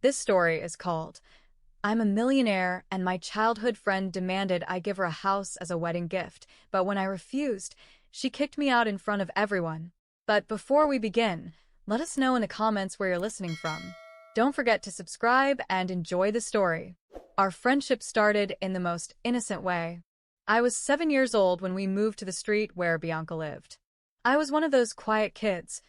This story is called I'm a Millionaire, and my childhood friend demanded I give her a house as a wedding gift, but when I refused, she kicked me out in front of everyone. But before we begin, let us know in the comments where you're listening from. Don't forget to subscribe and enjoy the story. Our friendship started in the most innocent way. I was 7 years old when we moved to the street where Bianca lived. I was one of those quiet kids,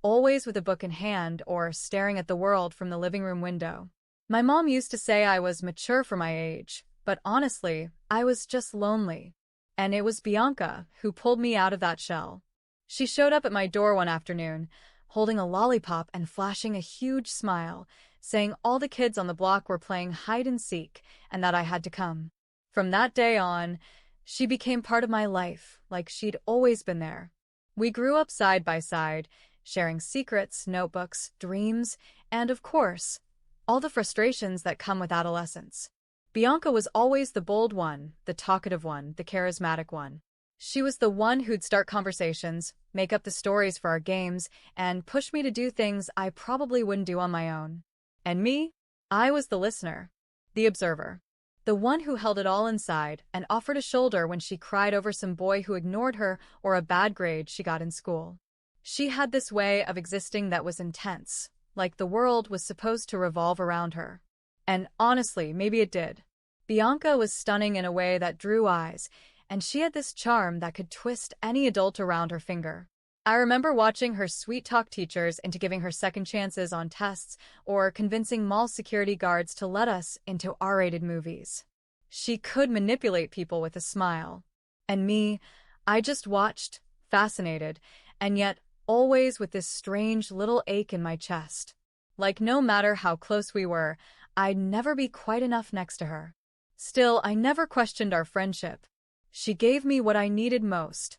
always with a book in hand or staring at the world from the living room window. My mom used to say I was mature for my age, but honestly, I was just lonely. And it was Bianca who pulled me out of that shell. She showed up at my door one afternoon, holding a lollipop and flashing a huge smile, saying all the kids on the block were playing hide and seek and that I had to come. From that day on, she became part of my life, like she'd always been there. We grew up side by side, sharing secrets, notebooks, dreams, and of course, all the frustrations that come with adolescence. Bianca was always the bold one, the talkative one, the charismatic one. She was the one who'd start conversations, make up the stories for our games, and push me to do things I probably wouldn't do on my own. And me? I was the listener, the observer, the one who held it all inside and offered a shoulder when she cried over some boy who ignored her or a bad grade she got in school. She had this way of existing that was intense, like the world was supposed to revolve around her. And honestly, maybe it did. Bianca was stunning in a way that drew eyes, and she had this charm that could twist any adult around her finger. I remember watching her sweet-talk teachers into giving her second chances on tests or convincing mall security guards to let us into R-rated movies. She could manipulate people with a smile. And me, I just watched, fascinated, and yet always with this strange little ache in my chest. Like no matter how close we were, I'd never be quite enough next to her. Still, I never questioned our friendship. She gave me what I needed most,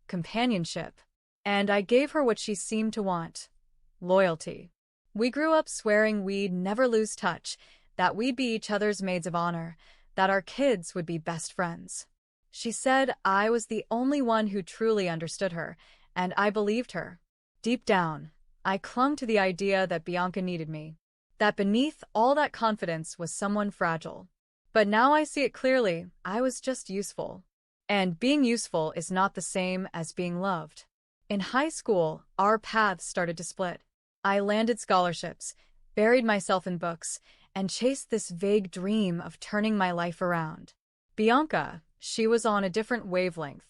companionship. And I gave her what she seemed to want, loyalty. We grew up swearing we'd never lose touch, that we'd be each other's maids of honor, that our kids would be best friends. She said I was the only one who truly understood her, and I believed her. Deep down, I clung to the idea that Bianca needed me, that beneath all that confidence was someone fragile. But now I see it clearly, I was just useful. And being useful is not the same as being loved. In high school, our paths started to split. I landed scholarships, buried myself in books, and chased this vague dream of turning my life around. Bianca, she was on a different wavelength.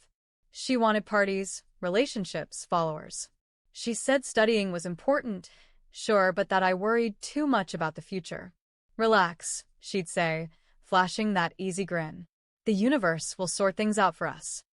She wanted parties, relationships, followers. She said studying was important, sure, but that I worried too much about the future. Relax, she'd say, flashing that easy grin. The universe will sort things out for us.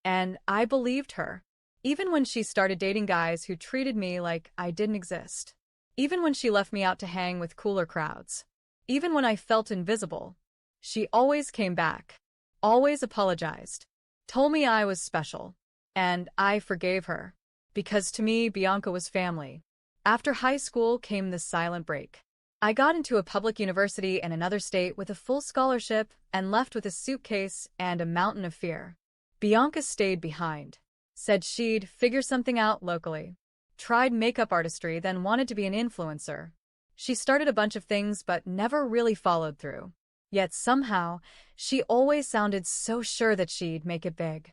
And I believed her. Even when she started dating guys who treated me like I didn't exist. Even when she left me out to hang with cooler crowds. Even when I felt invisible. She always came back. Always apologized. Told me I was special. And I forgave her. Because to me, Bianca was family. After high school came the silent break. I got into a public university in another state with a full scholarship and left with a suitcase and a mountain of fear. Bianca stayed behind. Said she'd figure something out locally. Tried makeup artistry, then wanted to be an influencer. She started a bunch of things but never really followed through. Yet somehow, she always sounded so sure that she'd make it big.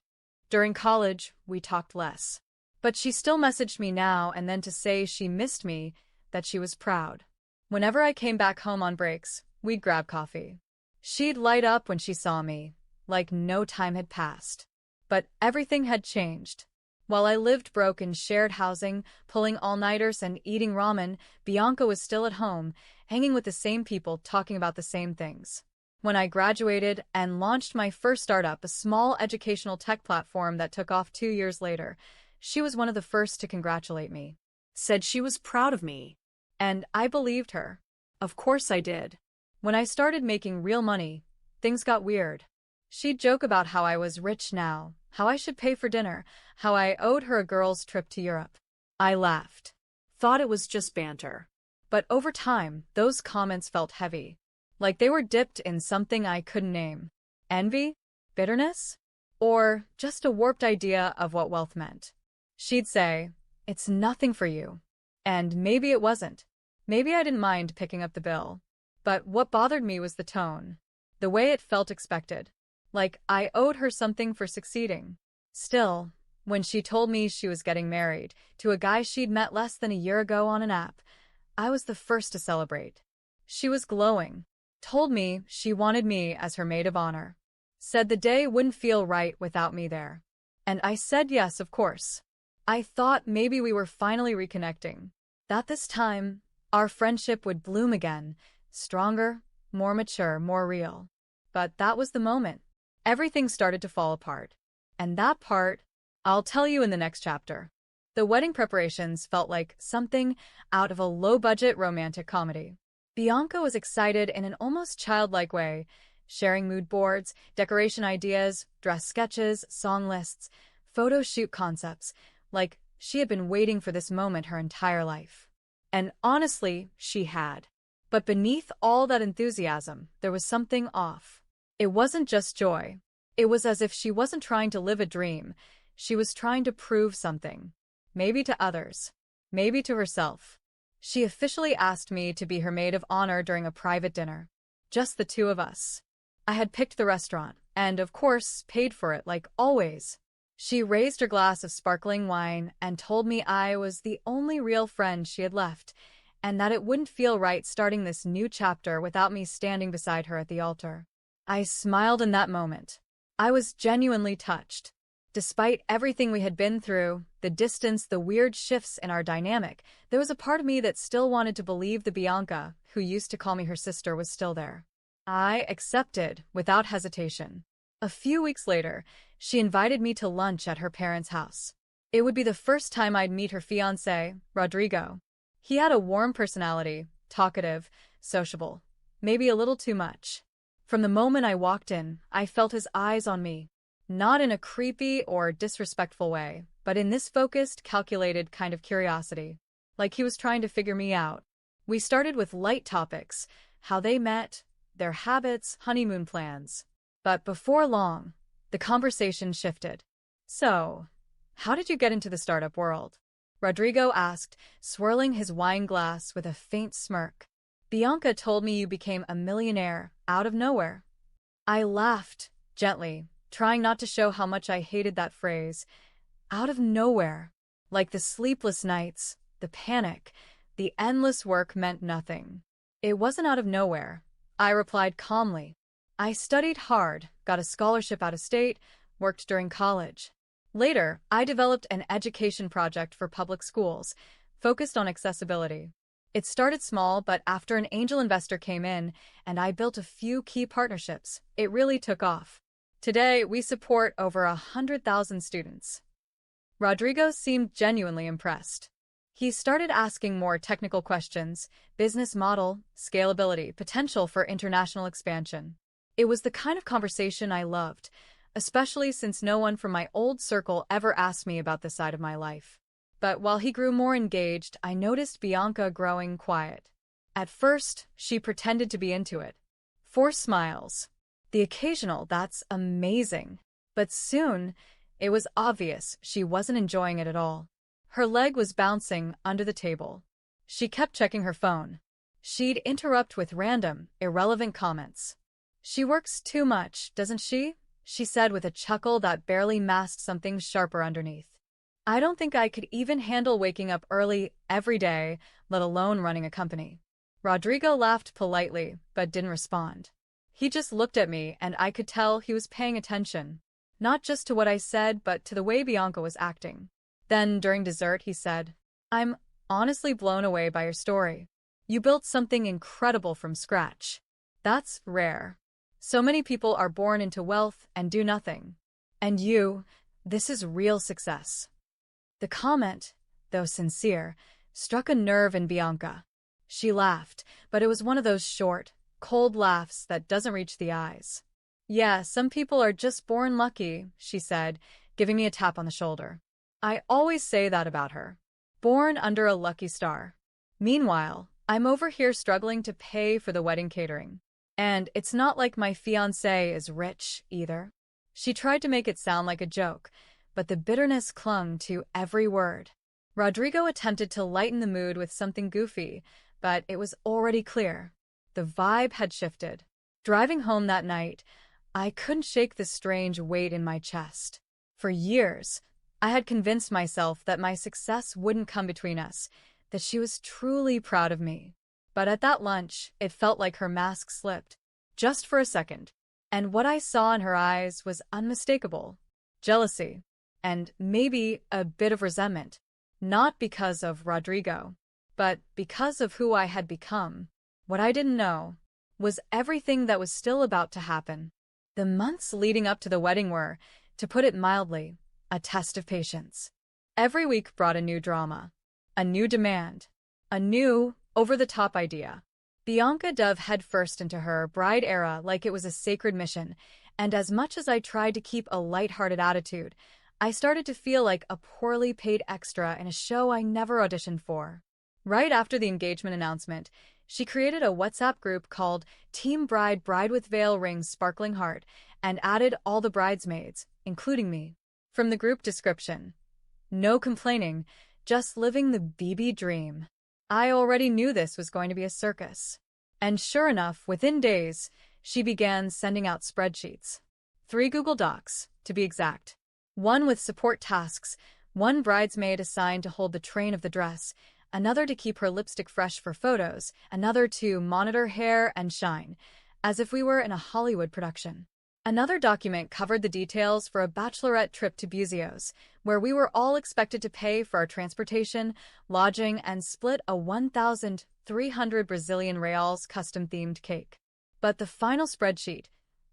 During college, we talked less. But she still messaged me now and then to say she missed me, that she was proud. Whenever I came back home on breaks, we'd grab coffee. She'd light up when she saw me, like no time had passed. But everything had changed. While I lived broke in shared housing, pulling all-nighters and eating ramen, Bianca was still at home, hanging with the same people, talking about the same things. When I graduated and launched my first startup, a small educational tech platform that took off 2 years later, she was one of the first to congratulate me. Said she was proud of me. And I believed her. Of course I did. When I started making real money, things got weird. She'd joke about how I was rich now, how I should pay for dinner, how I owed her a girl's trip to Europe. I laughed. Thought it was just banter. But over time, those comments felt heavy. Like they were dipped in something I couldn't name. Envy? Bitterness? Or just a warped idea of what wealth meant. She'd say, "It's nothing for you." And maybe it wasn't. Maybe I didn't mind picking up the bill. But what bothered me was the tone. The way it felt expected. Like I owed her something for succeeding. Still, when she told me she was getting married to a guy she'd met less than a year ago on an app, I was the first to celebrate. She was glowing. Told me she wanted me as her maid of honor. Said the day wouldn't feel right without me there. And I said yes, of course. I thought maybe we were finally reconnecting. That this time, our friendship would bloom again, stronger, more mature, more real. But that was the moment. Everything started to fall apart. And that part, I'll tell you in the next chapter. The wedding preparations felt like something out of a low-budget romantic comedy. Bianca was excited in an almost childlike way, sharing mood boards, decoration ideas, dress sketches, song lists, photo shoot concepts, like she had been waiting for this moment her entire life. And honestly, she had. But beneath all that enthusiasm, there was something off. It wasn't just joy. It was as if she wasn't trying to live a dream. She was trying to prove something. Maybe to others. Maybe to herself. She officially asked me to be her maid of honor during a private dinner. Just the two of us. I had picked the restaurant, and of course, paid for it like always. She raised her glass of sparkling wine and told me I was the only real friend she had left, and that it wouldn't feel right starting this new chapter without me standing beside her at the altar. I smiled in that moment. I was genuinely touched. Despite everything we had been through, the distance, the weird shifts in our dynamic, there was a part of me that still wanted to believe the Bianca, who used to call me her sister, was still there. I accepted without hesitation. A few weeks later, she invited me to lunch at her parents' house. It would be the first time I'd meet her fiancé, Rodrigo. He had a warm personality, talkative, sociable, maybe a little too much. From the moment I walked in, I felt his eyes on me. Not in a creepy or disrespectful way, but in this focused, calculated kind of curiosity. Like he was trying to figure me out. We started with light topics, how they met, their habits, honeymoon plans. But before long, the conversation shifted. So, how did you get into the startup world? Rodrigo asked, swirling his wine glass with a faint smirk. Bianca told me you became a millionaire out of nowhere. I laughed, gently, trying not to show how much I hated that phrase. Out of nowhere. Like the sleepless nights, the panic, the endless work meant nothing. It wasn't out of nowhere, I replied calmly. I studied hard, got a scholarship out of state, worked during college. Later, I developed an education project for public schools, focused on accessibility. It started small, but after an angel investor came in and I built a few key partnerships, it really took off. Today, we support over 100,000 students. Rodrigo seemed genuinely impressed. He started asking more technical questions: business model, scalability, potential for international expansion. It was the kind of conversation I loved, especially since no one from my old circle ever asked me about this side of my life. But while he grew more engaged, I noticed Bianca growing quiet. At first, she pretended to be into it. Forced smiles. The occasional "that's amazing." But soon, it was obvious she wasn't enjoying it at all. Her leg was bouncing under the table. She kept checking her phone. She'd interrupt with random, irrelevant comments. "She works too much, doesn't she?" she said with a chuckle that barely masked something sharper underneath. I don't think I could even handle waking up early every day, let alone running a company. Rodrigo laughed politely, but didn't respond. He just looked at me, and I could tell he was paying attention. Not just to what I said, but to the way Bianca was acting. Then, during dessert, he said, "I'm honestly blown away by your story. You built something incredible from scratch. That's rare. So many people are born into wealth and do nothing. And this is real success." The comment, though sincere, struck a nerve in Bianca. She laughed, but it was one of those short, cold laughs that doesn't reach the eyes. "Yeah, some people are just born lucky," she said, giving me a tap on the shoulder. I always say that about her. Born under a lucky star. Meanwhile, I'm over here struggling to pay for the wedding catering. And it's not like my fiancé is rich, either. She tried to make it sound like a joke, but the bitterness clung to every word. Rodrigo attempted to lighten the mood with something goofy, but it was already clear. The vibe had shifted. Driving home that night, I couldn't shake the strange weight in my chest. For years, I had convinced myself that my success wouldn't come between us, that she was truly proud of me. But at that lunch, it felt like her mask slipped, just for a second, and what I saw in her eyes was unmistakable. Jealousy, and maybe a bit of resentment, not because of Rodrigo, but because of who I had become. What I didn't know was everything that was still about to happen. The months leading up to the wedding were, to put it mildly, a test of patience. Every week brought a new drama, a new demand, a new, over-the-top idea. Bianca dove headfirst into her bride era like it was a sacred mission, and as much as I tried to keep a lighthearted attitude, I started to feel like a poorly paid extra in a show I never auditioned for. Right after the engagement announcement, she created a WhatsApp group called Team Bride Bride with Veil Rings Sparkling Heart and added all the bridesmaids, including me. From the group description, no complaining, just living the BB dream. I already knew this was going to be a circus. And sure enough, within days, she began sending out spreadsheets. 3 Google Docs, to be exact. One with support tasks, one bridesmaid assigned to hold the train of the dress, another to keep her lipstick fresh for photos, another to monitor hair and shine, as if we were in a Hollywood production. Another document covered the details for a bachelorette trip to Buzios, where we were all expected to pay for our transportation, lodging, and split a 1,300 Brazilian reals custom-themed cake. But the final spreadsheet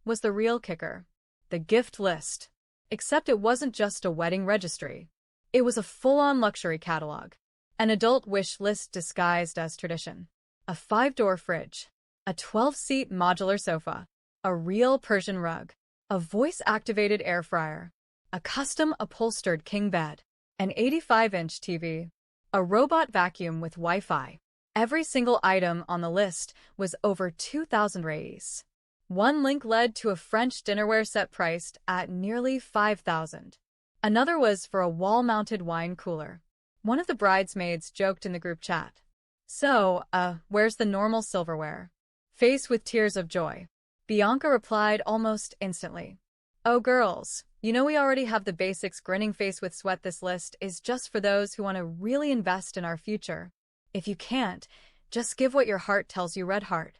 was the real kicker, the gift list. Except it wasn't just a wedding registry. It was a full-on luxury catalog. An adult wish list disguised as tradition. A 5-door fridge. A 12-seat modular sofa. A real Persian rug. A voice-activated air fryer. A custom-upholstered king bed. An 85-inch TV. A robot vacuum with Wi-Fi. Every single item on the list was over 2,000 reais. One link led to a French dinnerware set priced at nearly 5,000. Another was for a wall-mounted wine cooler. One of the bridesmaids joked in the group chat. So, where's the normal silverware? Faced with tears of joy, Bianca replied almost instantly. Oh girls, you know we already have the basics. Grinning face with sweat. This list is just for those who want to really invest in our future. If you can't, just give what your heart tells you. Red heart.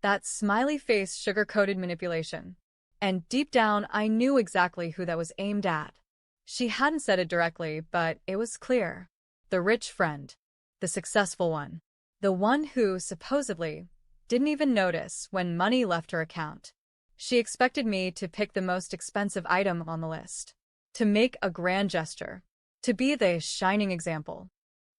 That smiley face sugar-coated manipulation. And deep down, I knew exactly who that was aimed at. She hadn't said it directly, but it was clear. The rich friend. The successful one. The one who, supposedly, didn't even notice when money left her account. She expected me to pick the most expensive item on the list. To make a grand gesture. To be the shining example.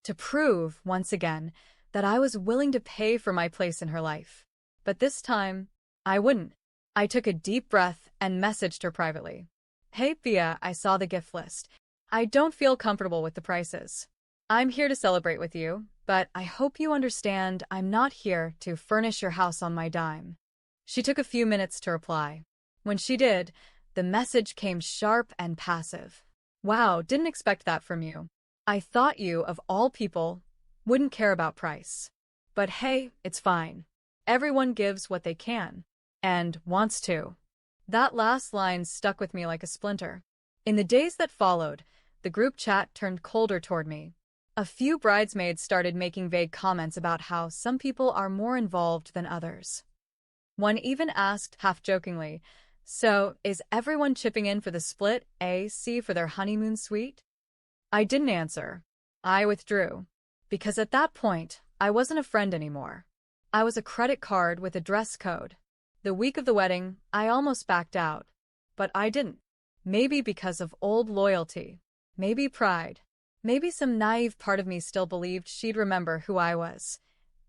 To prove, once again, that I was willing to pay for my place in her life. But this time, I wouldn't. I took a deep breath and messaged her privately. Hey Pia, I saw the gift list. I don't feel comfortable with the prices. I'm here to celebrate with you, but I hope you understand I'm not here to furnish your house on my dime. She took a few minutes to reply. When she did, the message came sharp and passive. Wow, didn't expect that from you. I thought you, of all people, wouldn't care about price. But hey, it's fine. Everyone gives what they can. And wants to. That last line stuck with me like a splinter. In the days that followed, the group chat turned colder toward me. A few bridesmaids started making vague comments about how some people are more involved than others. One even asked, half-jokingly, so is everyone chipping in for the split AC for their honeymoon suite? I didn't answer. I withdrew. Because at that point, I wasn't a friend anymore. I was a credit card with a dress code. The week of the wedding, I almost backed out. But I didn't. Maybe because of old loyalty. Maybe pride. Maybe some naive part of me still believed she'd remember who I was.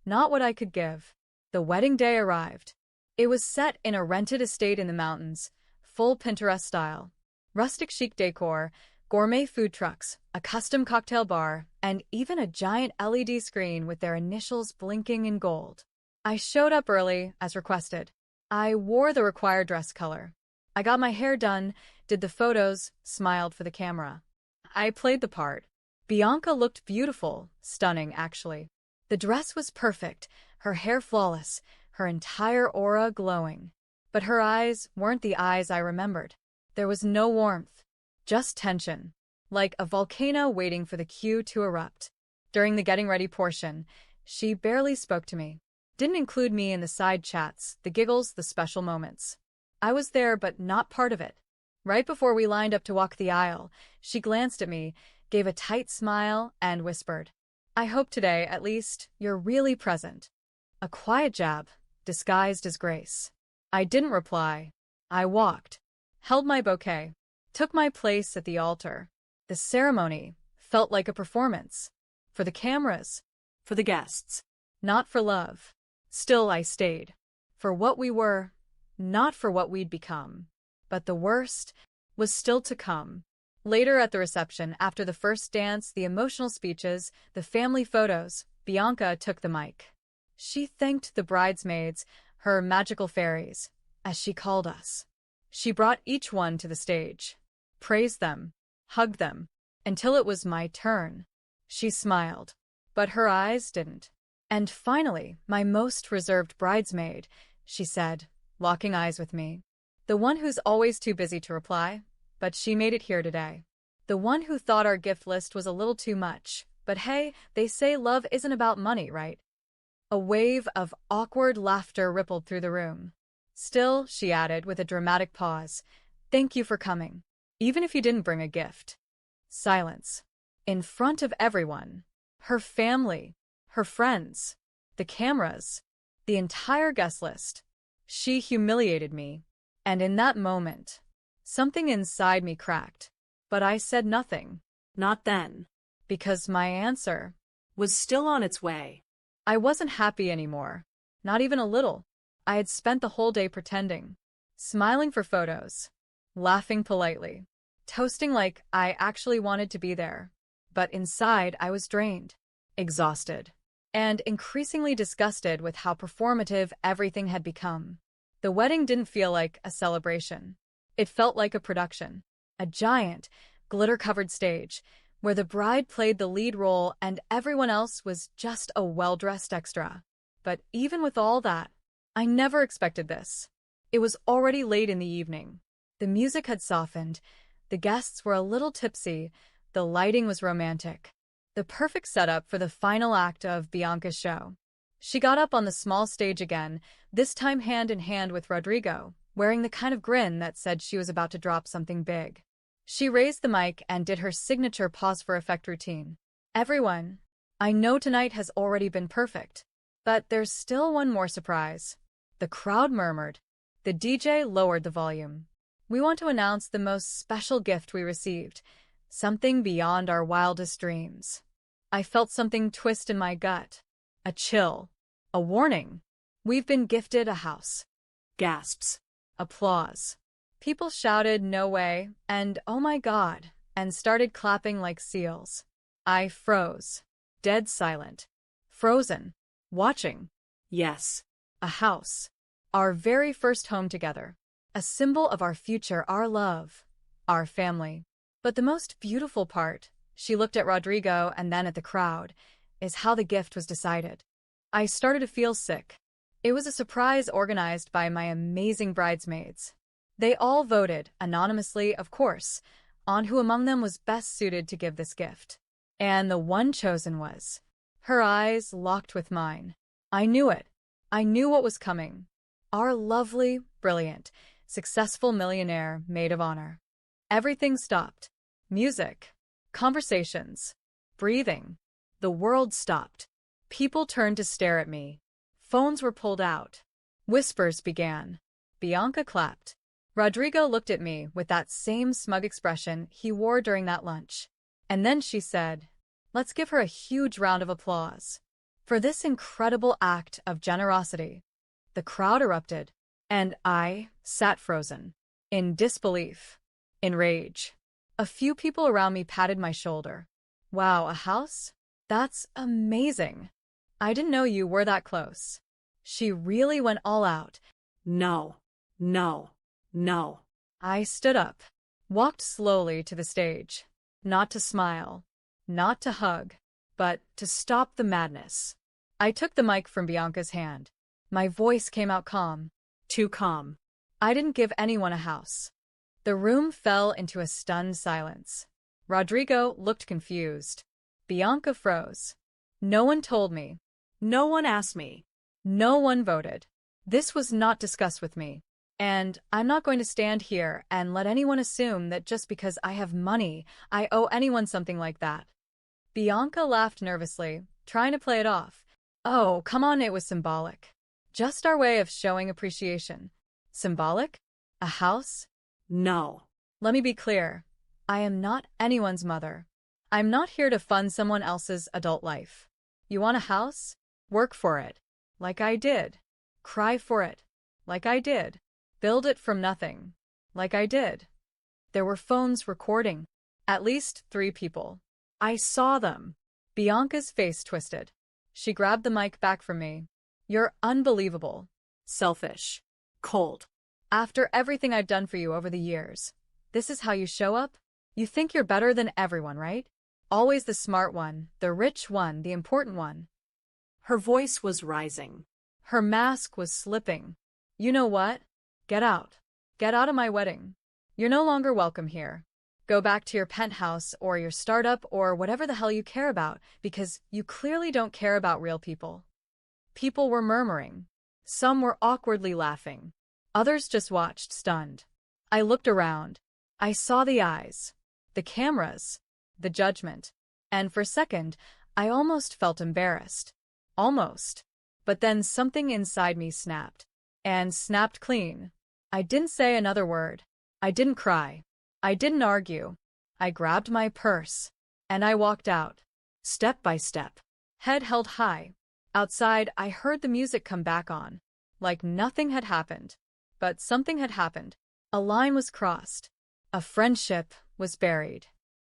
Not what I could give. The wedding day arrived. It was set in a rented estate in the mountains, full Pinterest style. Rustic chic decor, gourmet food trucks, a custom cocktail bar, and even a giant LED screen with their initials blinking in gold. I showed up early, as requested. I wore the required dress color. I got my hair done, did the photos, smiled for the camera. I played the part. Bianca looked beautiful, stunning actually. The dress was perfect, her hair flawless, her entire aura glowing. But her eyes weren't the eyes I remembered. There was no warmth, just tension, like a volcano waiting for the cue to erupt. During the getting ready portion, she barely spoke to me. Didn't include me in the side chats, the giggles, the special moments. I was there, but not part of it. Right before we lined up to walk the aisle, she glanced at me, gave a tight smile, and whispered, "I hope today, at least, you're really present." A quiet jab, disguised as grace. I didn't reply. I walked, held my bouquet, took my place at the altar. The ceremony felt like a performance. For the cameras, for the guests, not for love. Still, I stayed. For what we were, not for what we'd become. But the worst was still to come. Later at the reception, after the first dance, the emotional speeches, the family photos, Bianca took the mic. She thanked the bridesmaids, her magical fairies, as she called us. She brought each one to the stage, praised them, hugged them, until it was my turn. She smiled, but her eyes didn't. And finally, my most reserved bridesmaid, she said, locking eyes with me. The one who's always too busy to reply, but she made it here today. The one who thought our gift list was a little too much, but hey, they say love isn't about money, right? A wave of awkward laughter rippled through the room. Still, she added with a dramatic pause, "Thank you for coming, even if you didn't bring a gift." Silence. In front of everyone. Her family, her friends, the cameras, the entire guest list. She humiliated me. And in that moment, something inside me cracked. But I said nothing. Not then. Because my answer Was still on its way. I wasn't happy anymore. Not even a little. I had spent the whole day pretending, smiling for photos, laughing politely, toasting like I actually wanted to be there. But inside, I was drained, exhausted, and increasingly disgusted with how performative everything had become. The wedding didn't feel like a celebration. It felt like a production, a giant, glitter-covered stage, where the bride played the lead role and everyone else was just a well-dressed extra. But even with all that, I never expected this. It was already late in the evening. The music had softened, the guests were a little tipsy, the lighting was romantic. The perfect setup for the final act of Bianca's show. She got up on the small stage again, this time hand in hand with Rodrigo, wearing the kind of grin that said she was about to drop something big. She raised the mic and did her signature pause for effect routine. "Everyone, I know tonight has already been perfect, but there's still one more surprise." The crowd murmured. The DJ lowered the volume. "We want to announce the most special gift we received, something beyond our wildest dreams." I felt something twist in my gut. A chill. A warning. "We've been gifted a house." Gasps. Applause. People shouted, "No way," and "Oh my God," and started clapping like seals. I froze. Dead silent. Frozen. Watching. Yes. A house. Our very first home together. A symbol of our future, our love, our family. But the most beautiful part, she looked at Rodrigo and then at the crowd, is how the gift was decided. I started to feel sick. It was a surprise organized by my amazing bridesmaids. They all voted, anonymously of course, on who among them was best suited to give this gift. And the one chosen was. Her eyes locked with mine. I knew it. I knew what was coming. Our lovely, brilliant, successful millionaire maid of honor. Everything stopped. Music. Conversations. Breathing. The world stopped. People turned to stare at me. Phones were pulled out. Whispers began. Bianca clapped. Rodrigo looked at me with that same smug expression he wore during that lunch. And then she said, "Let's give her a huge round of applause for this incredible act of generosity." The crowd erupted, and I sat frozen, in disbelief, in rage. A few people around me patted my shoulder. "Wow, a house? That's amazing. I didn't know you were that close." She really went all out. No, no, no. I stood up, walked slowly to the stage, not to smile, not to hug, but to stop the madness. I took the mic from Bianca's hand. My voice came out calm. Too calm. I didn't give anyone a house. The room fell into a stunned silence. Rodrigo looked confused. Bianca froze. No one told me. No one asked me. No one voted. This was not discussed with me. And I'm not going to stand here and let anyone assume that just because I have money, I owe anyone something like that. Bianca laughed nervously, trying to play it off. Oh, come on, it was symbolic. Just our way of showing appreciation. Symbolic? A house? No. Let me be clear. I am not anyone's mother. I'm not here to fund someone else's adult life. You want a house? Work for it. Like I did. Cry for it. Like I did. Build it from nothing. Like I did. There were phones recording. At least 3 people. I saw them. Bianca's face twisted. She grabbed the mic back from me. You're unbelievable. Selfish. Cold. After everything I've done for you over the years, this is how you show up? You think you're better than everyone, right? Always the smart one, the rich one, the important one. Her voice was rising. Her mask was slipping. You know what? Get out. Get out of my wedding. You're no longer welcome here. Go back to your penthouse or your startup or whatever the hell you care about, because you clearly don't care about real people. People were murmuring. Some were awkwardly laughing. Others just watched, stunned. I looked around. I saw the eyes, the cameras, the judgment. And for a second, I almost felt embarrassed. Almost. But then something inside me snapped. And snapped clean. I didn't say another word. I didn't cry. I didn't argue. I grabbed my purse. And I walked out. Step by step. Head held high. Outside, I heard the music come back on. Like nothing had happened. But something had happened. A line was crossed. A friendship was buried.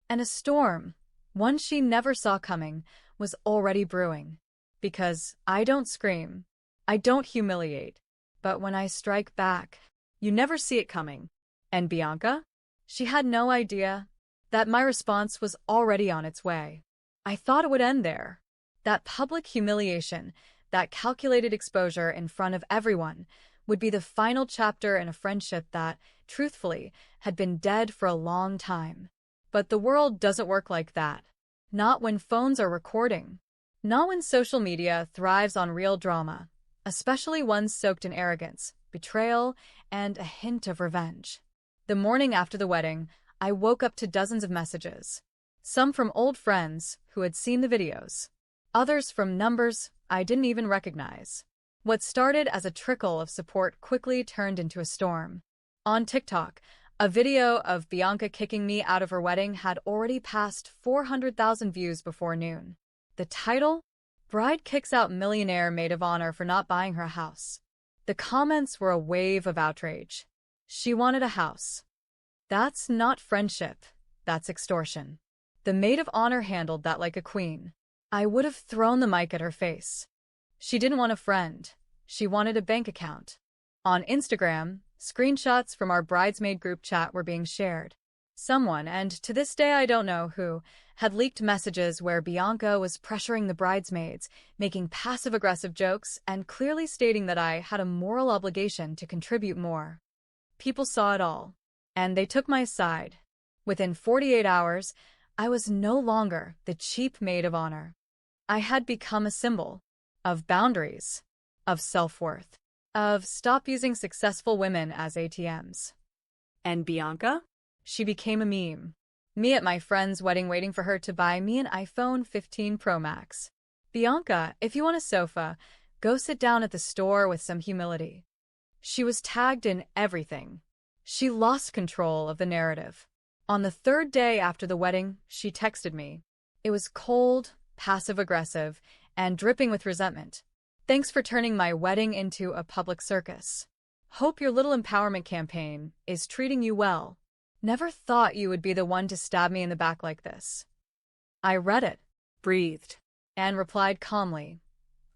And a storm, one she never saw coming, was already brewing. Because I don't scream. I don't humiliate. But when I strike back, you never see it coming. And Bianca? She had no idea that my response was already on its way. I thought it would end there. That public humiliation, that calculated exposure in front of everyone, would be the final chapter in a friendship that, truthfully, had been dead for a long time. But the world doesn't work like that. Not when phones are recording. Not when social media thrives on real drama, especially one soaked in arrogance, betrayal, and a hint of revenge. The morning after the wedding, I woke up to dozens of messages. Some from old friends who had seen the videos. Others from numbers I didn't even recognize. What started as a trickle of support quickly turned into a storm. On TikTok, a video of Bianca kicking me out of her wedding had already passed 400,000 views before noon. The title? Bride kicks out millionaire maid of honor for not buying her a house. The comments were a wave of outrage. She wanted a house. That's not friendship. That's extortion. The maid of honor handled that like a queen. I would have thrown the mic at her face. She didn't want a friend. She wanted a bank account. On Instagram, screenshots from our bridesmaid group chat were being shared. Someone, and to this day I don't know who, had leaked messages where Bianca was pressuring the bridesmaids, making passive-aggressive jokes, and clearly stating that I had a moral obligation to contribute more. People saw it all, and they took my side. Within 48 hours, I was no longer the cheap maid of honor. I had become a symbol of boundaries, of self-worth, of stop using successful women as ATMs. And Bianca? She became a meme. Me at my friend's wedding waiting for her to buy me an iPhone 15 Pro Max. Bianca, if you want a sofa, go sit down at the store with some humility. She was tagged in everything. She lost control of the narrative. On the 3rd day after the wedding, she texted me. It was cold, passive-aggressive, and dripping with resentment. Thanks for turning my wedding into a public circus. Hope your little empowerment campaign is treating you well. Never thought you would be the one to stab me in the back like this. I read it, breathed, and replied calmly.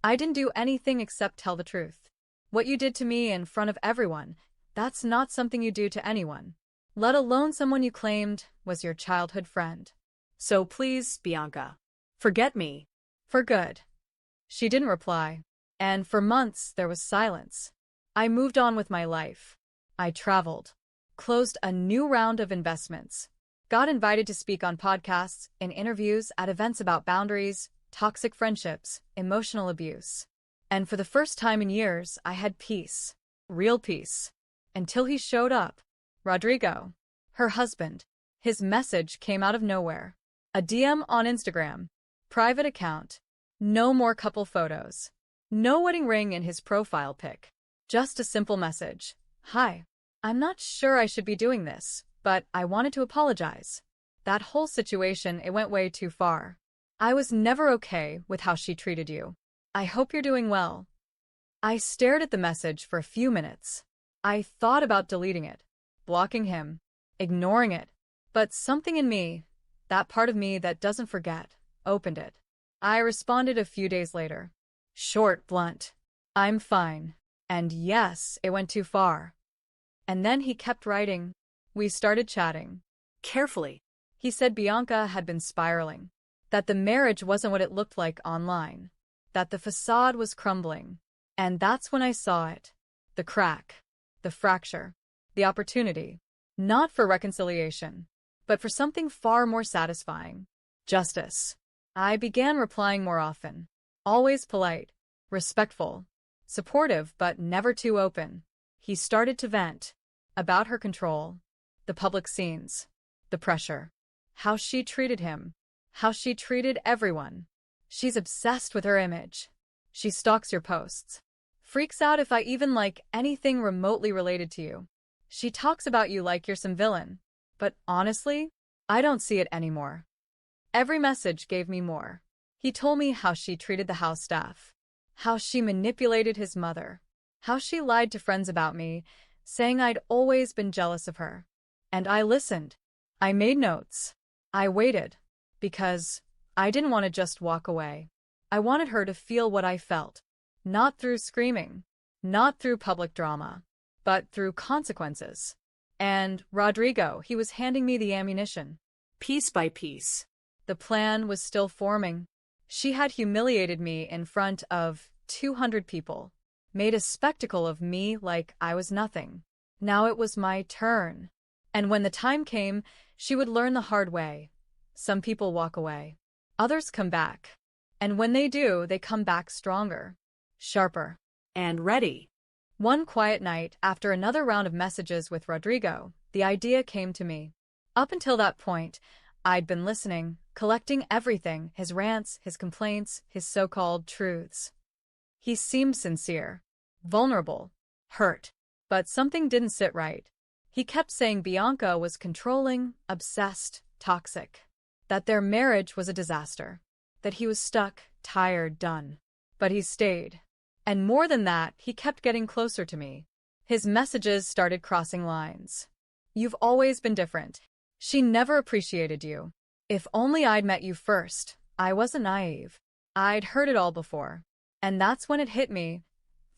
I didn't do anything except tell the truth. What you did to me in front of everyone, that's not something you do to anyone, let alone someone you claimed was your childhood friend. So please, Bianca, forget me. For good. She didn't reply. And for months, there was silence. I moved on with my life. I traveled, closed a new round of investments, got invited to speak on podcasts, in interviews, at events about boundaries, toxic friendships, emotional abuse. And for the first time in years, I had peace. Real peace. Until he showed up. Rodrigo. Her husband. His message came out of nowhere. A DM on Instagram. Private account. No more couple photos. No wedding ring in his profile pic. Just a simple message. Hi. I'm not sure I should be doing this, but I wanted to apologize. That whole situation, it went way too far. I was never okay with how she treated you. I hope you're doing well. I stared at the message for a few minutes. I thought about deleting it, blocking him, ignoring it. But something in me, that part of me that doesn't forget, opened it. I responded a few days later. Short, blunt. I'm fine. And yes, it went too far. And then he kept writing. We started chatting. Carefully. He said Bianca had been spiraling, that the marriage wasn't what it looked like online, that the facade was crumbling. And that's when I saw it. The crack, the fracture, the opportunity. Not for reconciliation, but for something far more satisfying. Justice. I began replying more often. Always polite, respectful, supportive but never too open. He started to vent. About her control. The public scenes. The pressure. How she treated him. How she treated everyone. She's obsessed with her image. She stalks your posts. Freaks out if I even like anything remotely related to you. She talks about you like you're some villain. But honestly, I don't see it anymore. Every message gave me more. He told me how she treated the house staff. How she manipulated his mother. How she lied to friends about me, saying I'd always been jealous of her. And I listened. I made notes. I waited. Because I didn't want to just walk away. I wanted her to feel what I felt. Not through screaming. Not through public drama. But through consequences. And Rodrigo, he was handing me the ammunition. Piece by piece. The plan was still forming. She had humiliated me in front of 200 people. Made a spectacle of me like I was nothing. Now it was my turn. And when the time came, she would learn the hard way. Some people walk away. Others come back. And when they do, they come back stronger. Sharper. And ready. One quiet night, after another round of messages with Rodrigo, the idea came to me. Up until that point, I'd been listening, collecting everything, his rants, his complaints, his so-called truths. He seemed sincere, vulnerable, hurt. But something didn't sit right. He kept saying Bianca was controlling, obsessed, toxic. That their marriage was a disaster. That he was stuck, tired, done. But he stayed. And more than that, he kept getting closer to me. His messages started crossing lines. You've always been different. She never appreciated you. If only I'd met you first. I wasn't naive. I'd heard it all before. And that's when it hit me.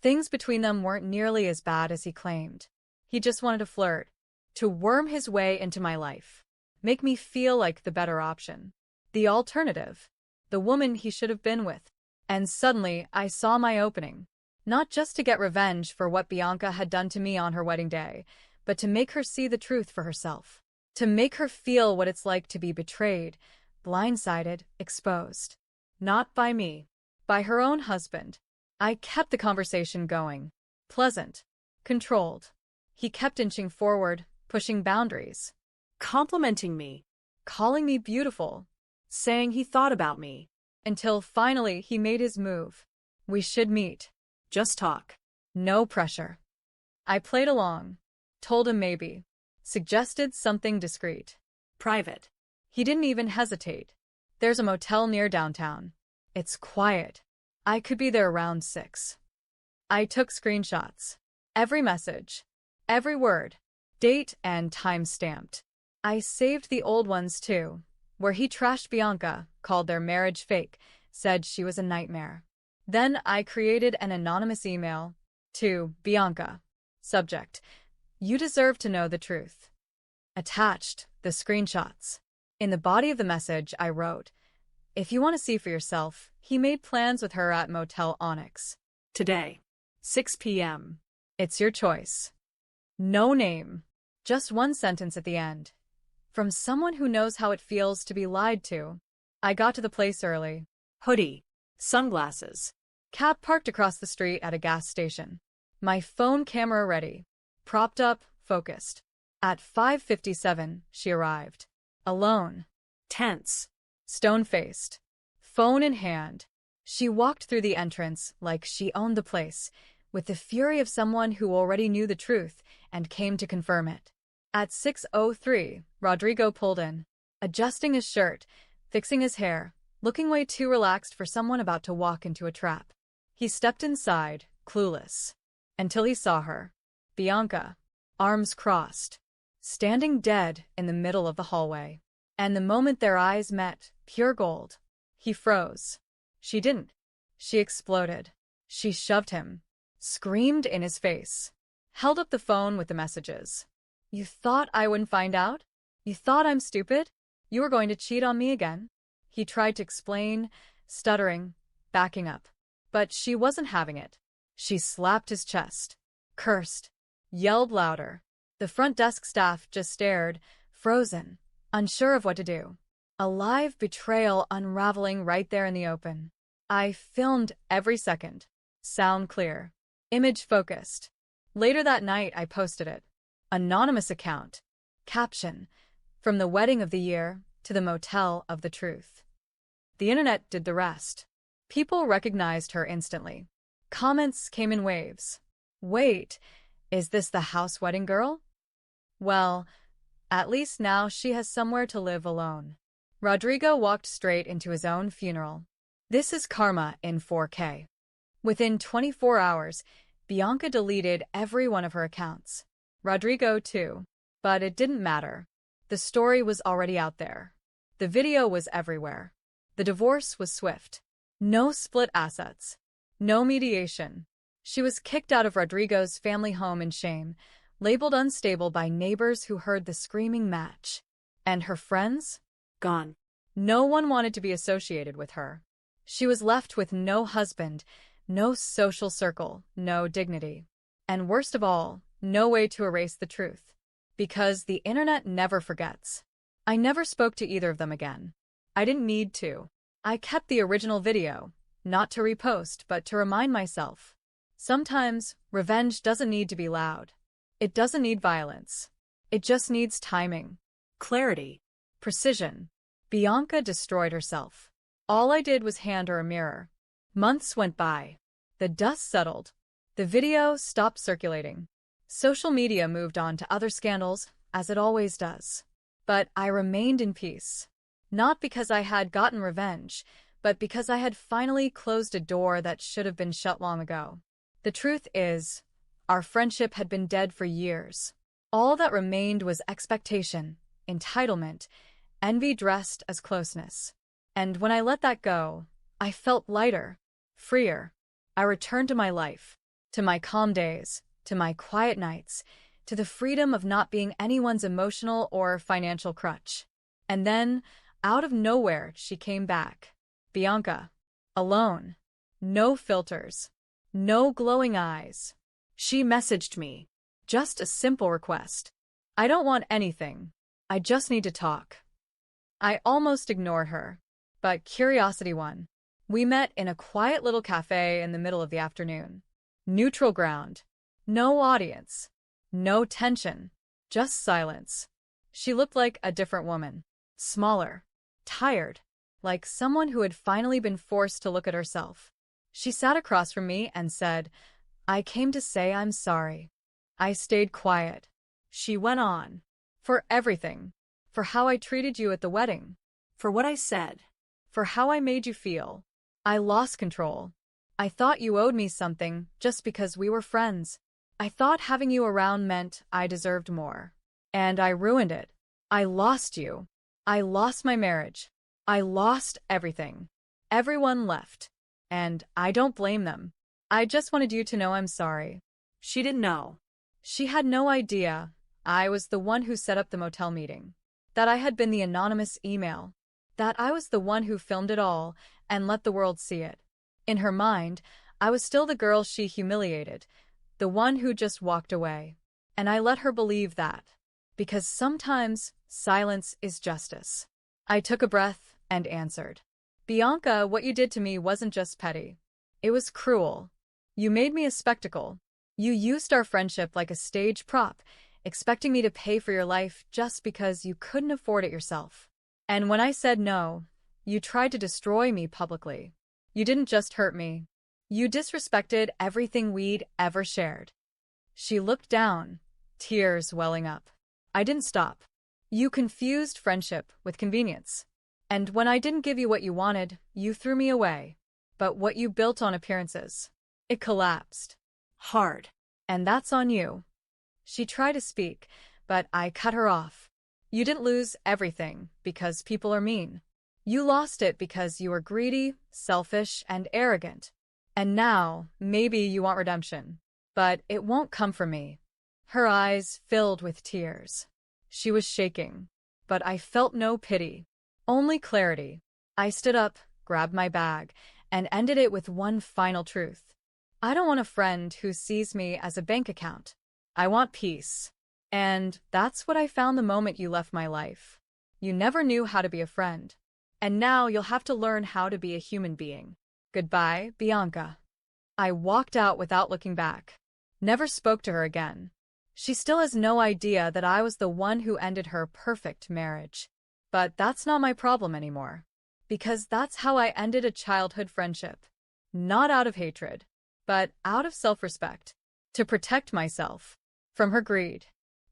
Things between them weren't nearly as bad as he claimed. He just wanted to flirt. To worm his way into my life. Make me feel like the better option. The alternative. The woman he should have been with. And suddenly, I saw my opening. Not just to get revenge for what Bianca had done to me on her wedding day, but to make her see the truth for herself. To make her feel what it's like to be betrayed, blindsided, exposed. Not by me. By her own husband. I kept the conversation going. Pleasant. Controlled. He kept inching forward, pushing boundaries. Complimenting me. Calling me beautiful. Saying he thought about me. Until finally he made his move. We should meet. Just talk. No pressure. I played along. Told him maybe. Suggested something discreet. Private. He didn't even hesitate. There's a motel near downtown. It's quiet. I could be there around 6. I took screenshots. Every message. Every word. Date and time stamped. I saved the old ones too, where he trashed Bianca, called their marriage fake, said she was a nightmare. Then I created an anonymous email to Bianca. Subject: You deserve to know the truth. Attached, the screenshots. In the body of the message I wrote, If you want to see for yourself, he made plans with her at Motel Onyx. Today. 6 p.m. It's your choice. No name. Just one sentence at the end. From someone who knows how it feels to be lied to. I got to the place early. Hoodie. Sunglasses. Cab parked across the street at a gas station. My phone camera ready. Propped up, focused. At 5:57, she arrived. Alone. Tense. Stone-faced. Phone in hand. She walked through the entrance like she owned the place, with the fury of someone who already knew the truth and came to confirm it. At 6:03, Rodrigo pulled in, adjusting his shirt, fixing his hair, looking way too relaxed for someone about to walk into a trap. He stepped inside, clueless, until he saw her, Bianca, arms crossed, standing dead in the middle of the hallway. And the moment their eyes met, pure gold, he froze. She didn't. She exploded. She shoved him, screamed in his face, held up the phone with the messages. You thought I wouldn't find out? You thought I'm stupid? You were going to cheat on me again? He tried to explain, stuttering, backing up. But she wasn't having it. She slapped his chest, cursed, yelled louder. The front desk staff just stared, frozen, unsure of what to do. A live betrayal unraveling right there in the open. I filmed every second. Sound clear. Image focused. Later that night, I posted it. Anonymous account. Caption. From the wedding of the year to the motel of the truth. The internet did the rest. People recognized her instantly. Comments came in waves. Wait, is this the house wedding girl? Well, at least now she has somewhere to live alone. Rodrigo walked straight into his own funeral. This is karma in 4K. Within 24 hours, Bianca deleted every one of her accounts. Rodrigo too. But it didn't matter. The story was already out there. The video was everywhere. The divorce was swift. No split assets. No mediation. She was kicked out of Rodrigo's family home in shame, labeled unstable by neighbors who heard the screaming match. And her friends? Gone. No one wanted to be associated with her. She was left with no husband, no social circle, no dignity. And worst of all, no way to erase the truth. Because the internet never forgets. I never spoke to either of them again. I didn't need to. I kept the original video, not to repost, but to remind myself. Sometimes, revenge doesn't need to be loud. It doesn't need violence. It just needs timing. Clarity. Precision. Bianca destroyed herself. All I did was hand her a mirror. Months went by. The dust settled. The video stopped circulating. Social media moved on to other scandals, as it always does. But I remained in peace. Not because I had gotten revenge, but because I had finally closed a door that should have been shut long ago. The truth is, our friendship had been dead for years. All that remained was expectation, entitlement, envy dressed as closeness. And when I let that go, I felt lighter, freer. I returned to my life, to my calm days, to my quiet nights, to the freedom of not being anyone's emotional or financial crutch. And then, out of nowhere, she came back. Bianca. Alone. No filters. No glowing eyes. She messaged me. Just a simple request. I don't want anything. I just need to talk. I almost ignored her. But curiosity won. We met in a quiet little cafe in the middle of the afternoon. Neutral ground. No audience. No tension. Just silence. She looked like a different woman. Smaller. Tired. Like someone who had finally been forced to look at herself. She sat across from me and said, I came to say I'm sorry. I stayed quiet. She went on. For everything. For how I treated you at the wedding. For what I said. For how I made you feel. I lost control. I thought you owed me something just because we were friends. I thought having you around meant I deserved more. And I ruined it. I lost you. I lost my marriage. I lost everything. Everyone left. And I don't blame them. I just wanted you to know I'm sorry. She didn't know. She had no idea I was the one who set up the motel meeting. That I had been the anonymous email. that I was the one who filmed it all and let the world see it. In her mind, I was still the girl she humiliated, the one who just walked away. And I let her believe that. Because sometimes silence is justice. I took a breath and answered. Bianca, what you did to me wasn't just petty. It was cruel. You made me a spectacle. You used our friendship like a stage prop, expecting me to pay for your life just because you couldn't afford it yourself. And when I said no, you tried to destroy me publicly. You didn't just hurt me. You disrespected everything we'd ever shared. She looked down, tears welling up. I didn't stop. You confused friendship with convenience. And when I didn't give you what you wanted, you threw me away. But what you built on appearances, it collapsed. Hard. And that's on you. She tried to speak, but I cut her off. You didn't lose everything because people are mean. You lost it because you were greedy, selfish, and arrogant. And now, maybe you want redemption. But it won't come from me. Her eyes filled with tears. She was shaking, but I felt no pity, only clarity. I stood up, grabbed my bag, and ended it with one final truth. I don't want a friend who sees me as a bank account. I want peace. And that's what I found the moment you left my life. You never knew how to be a friend. And now you'll have to learn how to be a human being. Goodbye, Bianca. I walked out without looking back. Never spoke to her again. She still has no idea that I was the one who ended her perfect marriage. But that's not my problem anymore. Because that's how I ended a childhood friendship. Not out of hatred, but out of self-respect. To protect myself. From her greed.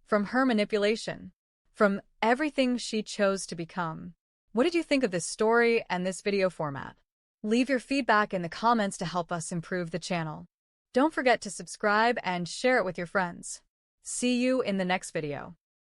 From her manipulation. From everything she chose to become. What did you think of this story and this video format? Leave your feedback in the comments to help us improve the channel. Don't forget to subscribe and share it with your friends. See you in the next video.